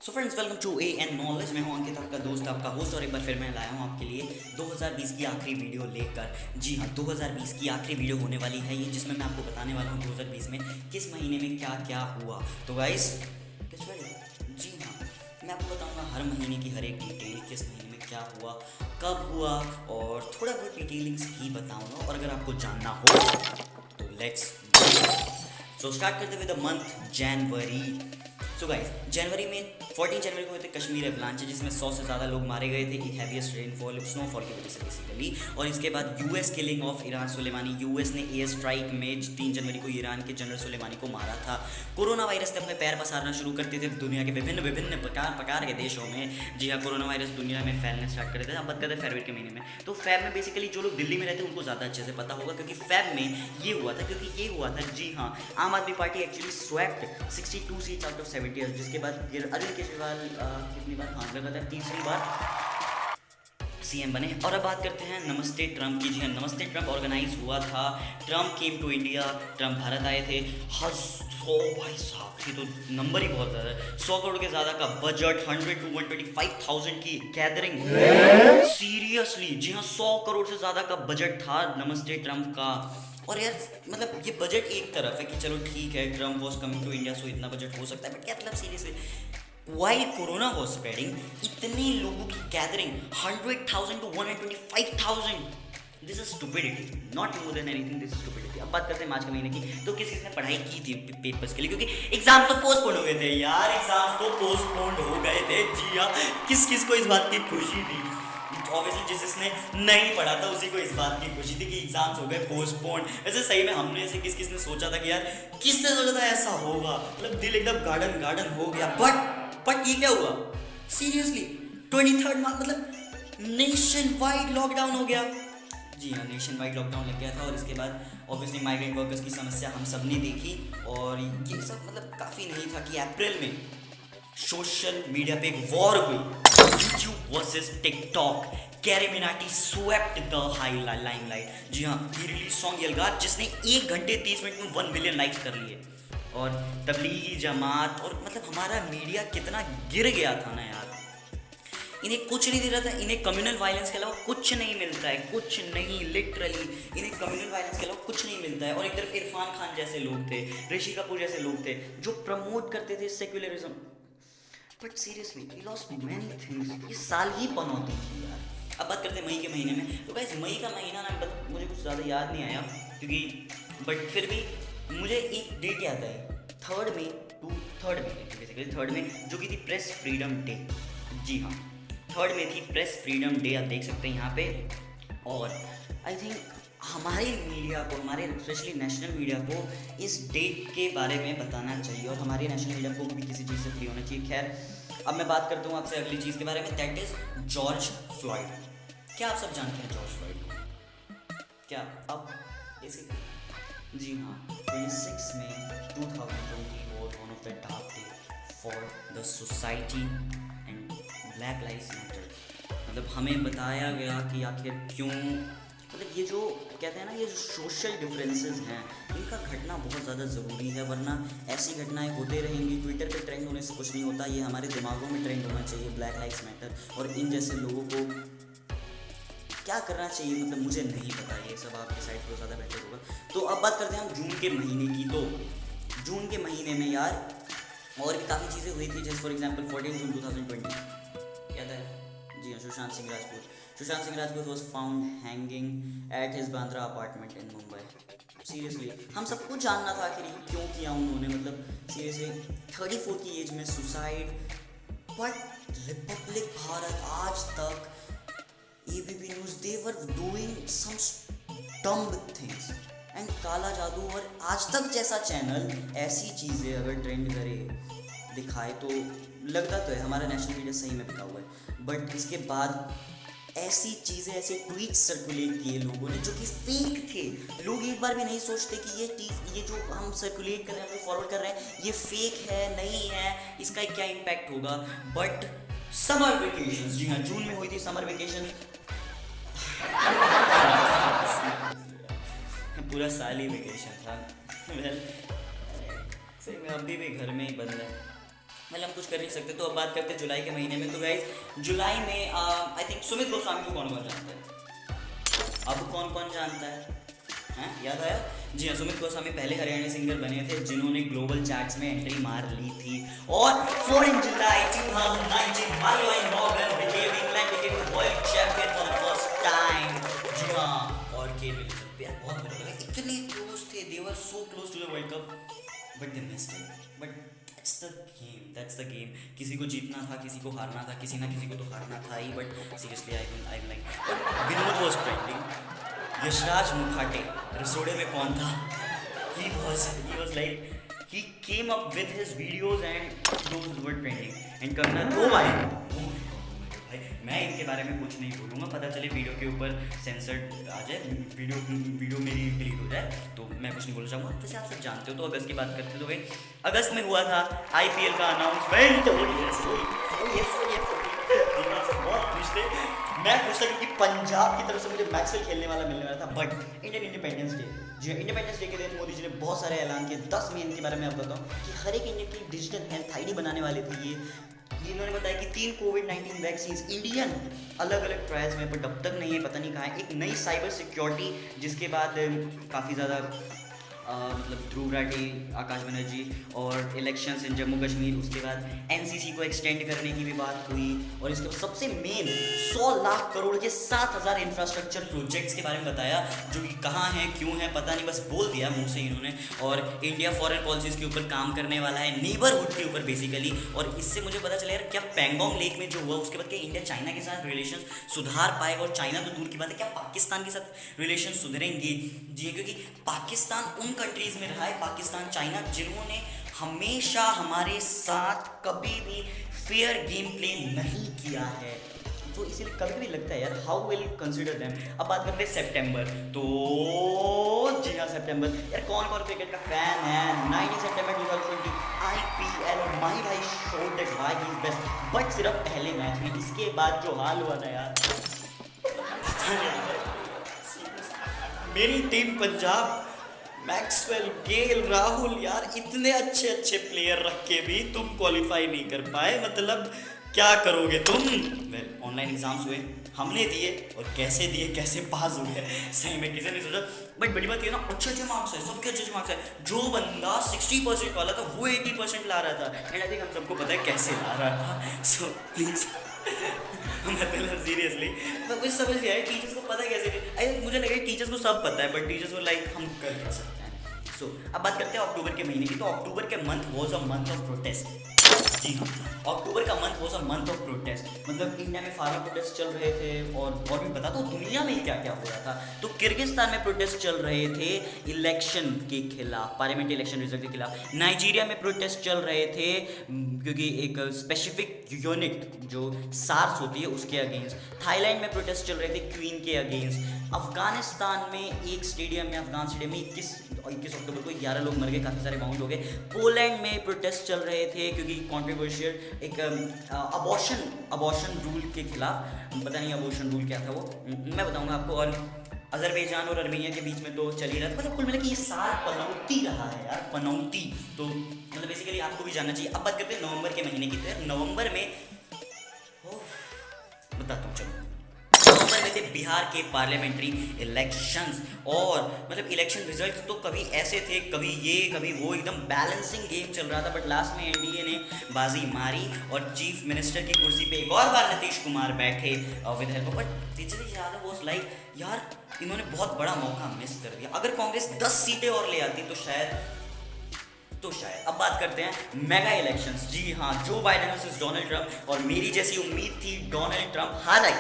So friends, welcome to A N knowledge. मैं हूं अंकित, आपका दोस्त, आपका होस्ट, और एक बार फिर मैं लाया हूं आपके लिए 2020 की आखिरी वीडियो लेकर। जी हाँ, 2020 की आखिरी वीडियो होने वाली है ये, जिसमें मैं आपको बताने वाला हूं 2020 में किस महीने में क्या क्या हुआ। तो गाइस, जी हाँ, मैं आपको बताऊंगा हर महीने की हर एक डिटेल, किस महीने में क्या हुआ, कब हुआ, और थोड़ा बहुत डिटेलिंग्स भी बताऊंगा। और अगर आपको जानना हो तो लेट्स सो स्टार्ट करते with the month January. So guys, जनवरी में 14 जनवरी को हुए थे कश्मीर एवलांच, जिसमें 100 से ज़्यादा लोग मारे गए थे एक हैवीएस्ट रेनफॉल स्नोफॉल की वजह से बेसिकली। और इसके बाद US killing of Iran Sulemani. US ने एयर स्ट्राइक में 3 जनवरी को ईरान के जनरल सुलेमानी को मारा था। कोरोना वायरस ने अपने पैर पसारना शुरू करते थे दुनिया के विभिन्न प्रकार के देशों में। जी हाँ, कोरोना वायरस दुनिया में फैलने स्टार्ट कर देते थे। अब बात करते हैं फरवरी के महीने में। तो फैब में बेसिकली जो लोग दिल्ली में रहते हैं उनको ज़्यादा अच्छे से पता होगा, क्योंकि फैब में ये हुआ था, जी हाँ, आम आदमी party actually swept 62 seats out of 70, जिसके बाद अरविंद केजरीवाल कितनी बार, हाँ लगातार तीसरी बार सीएम बने। और अब बात करते हैं नमस्ते ट्रम्प की। जी हाँ, नमस्ते ट्रम्प ऑर्गेनाइज हुआ था। Trump came to India, Trump Bharat आए थे। भाई साहब, ये तो नंबर ही बहुत ज़्यादा है। 100 करोड़ के ज़्यादा का बजट, 100 to 125,000 की गैदरिंग। सीरियसली, जी हाँ, 100 करोड़ से ज़्यादा का बजट था नमस्ते ट्रम्प का। और यार मतलब ये बजट एक तरफ है कि चलो ठीक है, Trump was coming to India, so इतना बजट हो सकता है, बट क्या मतलब seriously while corona was spreading, इतने लोगों की gathering 100,000 to 125,000, this is stupidity, not more than anything, this is stupidity. अब बात करते हैं मार्च के महीने की। तो किस ने पढ़ाई की थी पेपर्स के लिए, क्योंकि एग्जाम्स तो पोस्टपोन हो गए थे यार, एग्जाम्स तो पोस्टपोन हो गए थे। जी हाँ, किस किस को इस बात की खुशी थी? ऑब्वियसली जिसने नहीं पढ़ा था उसी को इस बात की खुशी थी कि एग्जाम्स हो गए पोस्टपोन। वैसे सही में हमने ऐसे किस ने सोचा था कि यार, किसने सोचा था ऐसा होगा? मतलब दिल एकदम गार्डन हो गया। बट ये क्या हुआ? सीरियसली 23 मार्च मतलब नेशन वाइड लॉकडाउन हो गया। जी हाँ, नेशन वाइड लॉकडाउन लग गया था। और इसके बाद ऑब्वियसली माइग्रेंट वर्कर्स की समस्या हम सब ने देखी। और ये सब मतलब काफ़ी नहीं था कि अप्रैल में सोशल मीडिया पे एक वॉर हुई, YouTube versus TikTok. Carry Minati swept the high limelight. जी हाँ, ही रिलीज सॉन्ग यलगार, जिसने 1 घंटे 30 मिनट में 1 मिलियन लाइक्स कर लिए। और तबलीगी जमात और मतलब हमारा मीडिया कितना गिर गया था ना यार। इन्हें कुछ नहीं दे रहा था, इन्हें कम्युनल वायलेंस के अलावा कुछ नहीं मिलता है, कुछ नहीं, लिटरली इन्हें कम्युनल वायलेंस के अलावा कुछ नहीं मिलता है। और एक तरफ इरफान खान जैसे लोग थे, ऋषि कपूर जैसे लोग थे जो प्रमोट करते थे secularism, but seriously we lost many things. ये साल ही पनौती थी यार। अब बात करते हैं मई के महीने में। तो गाइस, मई का महीना ना मतलब मुझे कुछ ज़्यादा याद नहीं आया, क्योंकि बट फिर भी मुझे एक डेट याद है, 3 मई बेसिकली 3 मई, जो कि थी प्रेस फ्रीडम डे। जी हाँ, 3 मई थी प्रेस फ्रीडम डे, आप देख सकते हैं यहाँ पे। और आई थिंक हमारे मीडिया को, हमारे स्पेशली नेशनल मीडिया को इस डेट के बारे में बताना चाहिए, और हमारे नेशनल मीडिया को भी किसी चीज़ से फ्री होना चाहिए। खैर, अब मैं बात करता हूँ आपसे अगली चीज़ के बारे में, दैट इज़ जॉर्ज फ्लॉयड। क्या आप सब जानते हैं जॉर्ज फ्लॉयड को? क्या अब इसी, जी हाँ, 26 मई 2020 was one of the dark day for the society and Black Lives Matter। मतलब हमें बताया गया कि आखिर क्यों, मतलब ये जो कहते हैं ना, ये जो सोशल डिफरेंसेस हैं, इनका घटना बहुत ज़्यादा ज़रूरी है, वरना ऐसी घटनाएं होते रहेंगी। ट्विटर पे ट्रेंड होने से कुछ नहीं होता, ये हमारे दिमागों में ट्रेंड होना चाहिए, ब्लैक लाइव्स मैटर। और इन जैसे लोगों को क्या करना चाहिए, मतलब मुझे नहीं पता, ये सब आपके साइड पर ज़्यादा बेटर होगा। तो अब बात करते हैं हम जून के महीने की। तो जून के महीने में यार और भी काफ़ी चीज़ें हुई थी, जैसे फॉर एग्जांपल 14 जून 2020 याद है? जी हाँ, Sushant Singh Rajput was found hanging at his Bandra apartment in Mumbai. Seriously हम सबको जानना था आखिर क्यों किया उन्होंने, मतलब सीरियसली 34 की एज में suicide. But Republic Bharat, Aaj Tak ABP news, they were doing some dumb things and काला जादू। और आज तक जैसा चैनल ऐसी चीज़ें अगर ट्रेंड करे, दिखाए, तो लगता तो है हमारा नेशनल मीडिया सही में बिका हुआ है। बट इसके बाद ऐसी चीज़ें, ऐसे ट्वीट्स सर्कुलेट किए लोगों ने जो कि फेक थे। लोग एक बार भी नहीं सोचते कि ये जो हम सर्कुलेट कर रहे हैं, फॉरवर्ड कर रहे हैं, ये फेक है, नहीं है, इसका क्या इम्पैक्ट होगा। बट समर वेकेशन, जी हाँ, जून में हुई थी समर वेकेशन। पूरा साल ही वेकेशन था। वेल, सही में अभी भी घर में ही बंद है। मतलब हम कुछ कर नहीं सकते। तो अब बात करते हैं जुलाई के महीने में। तो गाइज जुलाई में आई थिंक सुमित गोस्वामी को कौन कौन जानता है? अब कौन कौन जानता है? हैं, याद आया? जी हाँ, सुमित गोस्वामी पहले हरियाणवी सिंगर बने थे जिन्होंने ग्लोबल चार्ट्स में एंट्री मार ली थी। और 4 जुलाई 2019 Martin Morgan became England became the world champion for the first time। जी हाँ, और केन विलियमसन पे बहुत बुरा लगा, इतने क्लोज थे, they were so close to the World Cup but they missed it। but that's the game। किसी को जीतना था, किसी को हारना था, किसी ना किसी को तो हारना था ही। But seriously I am like Vinod was trending. Yashraj Mukhate रसोड़े में कौन था? he was like he came up with his videos and those were trending and Kangana तो भाई मैं इनके बारे में कुछ नहीं बोलूँगा, पता चले वीडियो के ऊपर सेंसर्ड आ जाए, वीडियो मेरी डिलीट हो जाए, तो मैं कुछ नहीं बोलना चाहूँगा। जैसे आप सब जानते हो तो अगस्त की बात करते तो भाई अगस्त में हुआ था IPL का अनाउंसमेंट। बहुत खुश थे, मैं खुश था क्योंकि पंजाब की तरफ से मुझे मैक्सवेल खेलने वाला मिलने वाला था। बट इंडियन इंडिपेंडेंस डे, जी इंडिपेंडेंस डे के दिन मोदी जी ने बहुत सारे ऐलान किए। 10 मेन के बारे में आप बताऊँ कि हर एक इंडियन की डिजिटल हेल्थ आईडी बनाने वाले थे ये इन्होंने बताया कि 3 कोविड-19 वैक्सीन इंडियन अलग अलग ट्रायल्स में, बट अब तक नहीं है, पता नहीं कहाँ है। एक नई साइबर सिक्योरिटी जिसके बाद काफ़ी ज़्यादा मतलब ध्रुव राठी, आकाश बनर्जी और इलेक्शंस इन जम्मू कश्मीर, उसके बाद NCC को एक्सटेंड करने की भी बात हुई। और इसके सबसे मेन 100 लाख करोड़ के 7,000 इंफ्रास्ट्रक्चर प्रोजेक्ट्स के बारे में बताया, जो कि कहाँ हैं, क्यों हैं पता नहीं, बस बोल दिया मुंह से इन्होंने। और इंडिया फॉरेन पॉलिसीज़ के ऊपर काम करने वाला है, नेबरहुड के ऊपर बेसिकली। और इससे मुझे पता चला यार क्या पैंगोंग लेक में जो हुआ उसके बाद क्या इंडिया चाइना के साथ रिलेशन सुधार पाएगा? और चाइना तो दूर की बात है, क्या पाकिस्तान के साथ रिलेशन सुधरेंगे? जी, क्योंकि पाकिस्तान उन कंट्रीज में रहा है, पाकिस्तान चाइना, जिन्होंने हमेशा हमारे साथ कभी भी फेयर गेम प्ले नहीं किया है। तो इसीलिए कभी कभी लगता है यार हाउ विल कंसिडर देम। अब बात करते हैं सितंबर। तो जी हाँ, सितंबर यार कौन कौन क्रिकेट का फैन है? 19 सितंबर 2020 IPL और माही भाई showed that why he is best. But सिर्फ पहले मैच में, इसके बाद जो हाल हुआ ना यार, मेरी टीम पंजाब, मैक्सवेल, गेल, राहुल, यार इतने अच्छे अच्छे प्लेयर रख के भी तुम क्वालिफाई नहीं कर पाए, मतलब क्या करोगे तुम? वेल ऑनलाइन एग्जाम्स हुए, हमने दिए, और कैसे दिए, कैसे पास हुए सही में किसी ने सोचा। बट बड़ी बात ये ना, अच्छे अच्छे मार्क्स है, सबके अच्छे अच्छे मार्क्स है। जो बंदा 60% वाला था वो 80% ला रहा था, एंड आई थिंक हम सबको पता है कैसे ला रहा था। सो प्लीज़ मतलब सीरियसली मुझे समझ नहीं आया टीचर्स को पता कैसे। मुझे लगा टीचर्स को सब पता है, बट टीचर्स को लाइक हम कर क्या सकते हैं। सो अब बात करते हैं अक्टूबर के महीने की। तो अक्टूबर के month was a month of protest. जी हाँ, अक्टूबर का month was a month of protest, मतलब इंडिया में फार्मर प्रोटेस्ट चल रहे थे। और भी बता दो दुनिया में क्या क्या हो रहा था। तो किर्गिस्तान में प्रोटेस्ट चल रहे थे इलेक्शन के खिलाफ, पार्लियामेंट्री इलेक्शन रिजल्ट के खिलाफ। नाइजीरिया में प्रोटेस्ट चल रहे थे क्योंकि एक स्पेसिफिक यूनिट जो सार्स होती है उसके अगेंस्ट। थाईलैंड में प्रोटेस्ट चल रहे थे क्वीन के अगेंस्ट। अफगानिस्तान में एक स्टेडियम में, अफगान स्टेडियम में 21 अक्टूबर को 11 लोग मर गए, काफ़ी सारे माउंट हो गए। पोलैंड में प्रोटेस्ट चल रहे थे क्योंकि कॉन्ट्रोवर्शियल एक अबॉर्शन रूल के खिलाफ, पता नहीं अबॉर्शन रूल क्या था वो, मैं बताऊंगा आपको। और अजरबैजान और अर्मेनिया के बीच में तो चल ही रहा था, मतलब कुल मिला कि ये साल पनौती रहा है यार, पनौती। तो मतलब बेसिकली आपको भी जानना चाहिए। अब बात करते हैं नवंबर के महीने की। तो नवंबर में बताता हूँ, चलो नवंबर में थे बिहार के पार्लियामेंट्री इलेक्शंस। और मतलब इलेक्शन रिजल्ट तो कभी ऐसे थे, कभी ये कभी वो, एकदम बैलेंसिंग गेम चल रहा था। बट लास्ट में एनडीए ने बाजी मारी और चीफ मिनिस्टर की कुर्सी पे एक और बार नीतीश कुमार बैठे with help. But teacher Yadav was like यार इन्होंने बहुत बड़ा मौका मिस कर दिया। अगर कांग्रेस 10 सीटें और ले आती तो शायद। अब बात करते हैं मेगा इलेक्शंस। जी हाँ, Joe Biden versus Donald Trump, और मेरी जैसी उम्मीद थी डोनाल्ड ट्रंप हारे,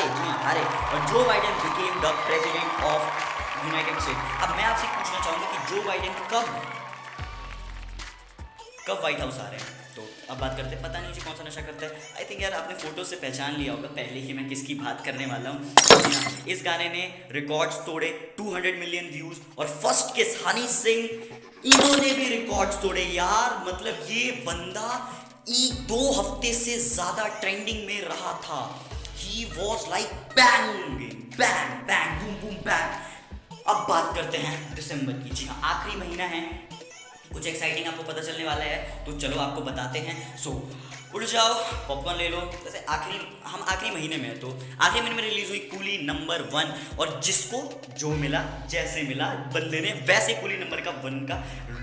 जी हाँ हारे, और Joe Biden became the president of United states. अब मैं आपसे पूछना चाहूँगा कि जो बाइडेन कब व्हाइट हाउस आ रहे हैं? तो अब बात करते हैं, पता नहीं जी कौन सा नशा करता है। आई थिंक यार आपने फोटो से पहचान लिया होगा पहले कि मैं किसकी बात करने वाला हूँ। इस गाने ने रिकॉर्ड्स तोड़े, 200 मिलियन व्यूज, और फर्स्ट किस हनी सिंह, इन्होंने भी रिकॉर्ड्स तोड़े यार। मतलब ये बंदा 2 हफ्ते से ज्यादा ट्रेंडिंग में रहा था। He was like bang bang bang boom boom bang. अब बात करते हैं दिसंबर की। जी हाँ, आखिरी महीना है, कुछ एक्साइटिंग आपको पता चलने वाला है, तो चलो आपको बताते हैं। सो उठ जाओ, पॉपकॉर्न ले लो। जैसे हम आखिरी महीने में हैं, तो आखिरी महीने में रिलीज हुई कूली नंबर 1, और जिसको जो मिला जैसे मिला, बंदे ने वैसे कूली नंबर 1 का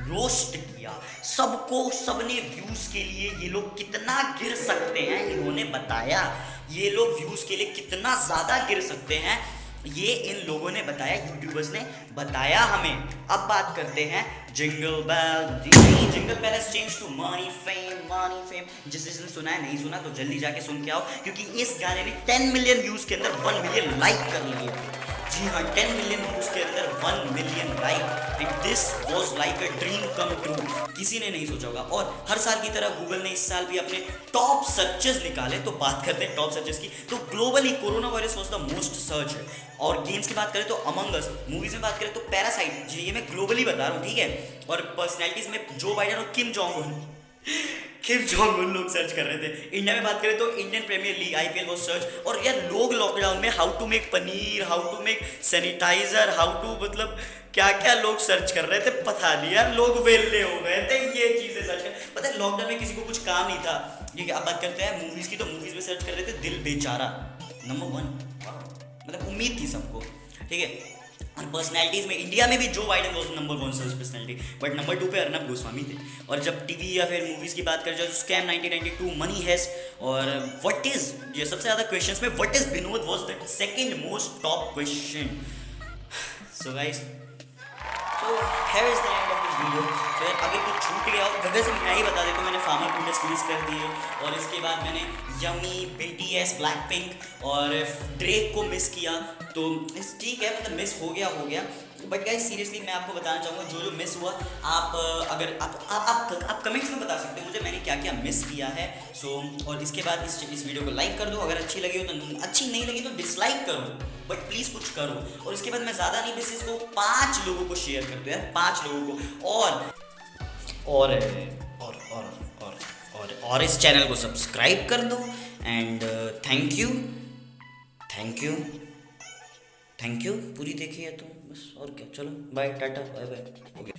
रोस्ट किया सबको। सबने व्यूज के लिए ये लोग कितना गिर सकते हैं इन्होंने बताया। ये लोग व्यूज के लिए कितना ज्यादा गिर सकते हैं ये इन लोगों ने बताया, यूट्यूबर्स ने बताया हमें। अब बात करते हैं jingle bell. Jingle bell has change to money fame. जिसने सुना है, नहीं सुना तो जल्दी जाके सुन के आओ, क्योंकि इस गाने ने 10 मिलियन व्यूज के अंदर 1 मिलियन लाइक कर लिए। जी हाँ, 10 मिलियन व्यूज के अंदर 1 million like, and this was like a dream come true. किसी ने नहीं सोचा होगा। और हर साल की तरह गूगल ने इस साल भी अपने टॉप सर्चेस निकाले। तो बात करते हैं टॉप सर्चेस की। तो globally corona virus was the most search. और गेम्स की बात करें तो अमंग अस, मूवीज में बात करें तो पैरासाइट। जी ये मैं ग्लोबली बता रहा हूँ, ठीक है। और पर्सनैलिटीज में जो बाइडन और किम जोंग उन लोग सर्च कर रहे थे। इंडिया में बात करें तो इंडियन प्रीमियर लीग IPL वो सर्च। और यार लोग लॉकडाउन में how to make paneer, how to make sanitizer, how to मतलब क्या क्या लोग सर्च कर रहे थे पता नहीं यार। लोग वेले हो गए थे ये चीजें सर्च कर। पता है लॉकडाउन में किसी को कुछ काम नहीं था। ठीक है, अब बात करते हैं मूवीज की। तो मूवीज में सर्च कर रहे थे दिल बेचारा नंबर 1। मतलब उम्मीद थी सबको, ठीक है। और पर्सनैलिटीज में इंडिया में भी जो Biden was number 1 search personality, but number 2 पे अर्नब गोस्वामी थे। और जब टीवी या फिर मूवीज की बात करें जो स्कैम 1992, मनी हेस्ट, और व्हाट इज, ये सबसे ज्यादा क्वेश्चंस में what is Vinod was the second most top question. So guys, तो here is the end of this video। तो यार अगर कुछ छूट गया हो, वैसे मैं ही बता देता हूँ, मैंने फार्मर प्रोटेस्ट मिस कर दिए, और इसके बाद मैंने यमी, BTS, ब्लैक पिंक और ड्रेक को मिस किया। तो ठीक है, मतलब मिस हो गया। बट गाइस सीरियसली मैं आपको बताना चाहूँगा जो मिस हुआ, आप अगर आप कमेंट्स में बता सकते हो मुझे मैंने क्या क्या मिस किया है। सो और इसके बाद इस वीडियो को लाइक कर दो, अगर अच्छी लगी हो तो, अच्छी नहीं लगी तो डिसलाइक करो, बट प्लीज़ कुछ करो। और इसके बाद मैं ज़्यादा नहीं, बस इसको 5 लोगों को शेयर कर दो यार, 5 लोगों को। और इस चैनल को सब्सक्राइब कर दो। एंड थैंक यू पूरी देखी है तो बस, और क्या। चलो बाय, टाटा, बाय बाय, हो गया।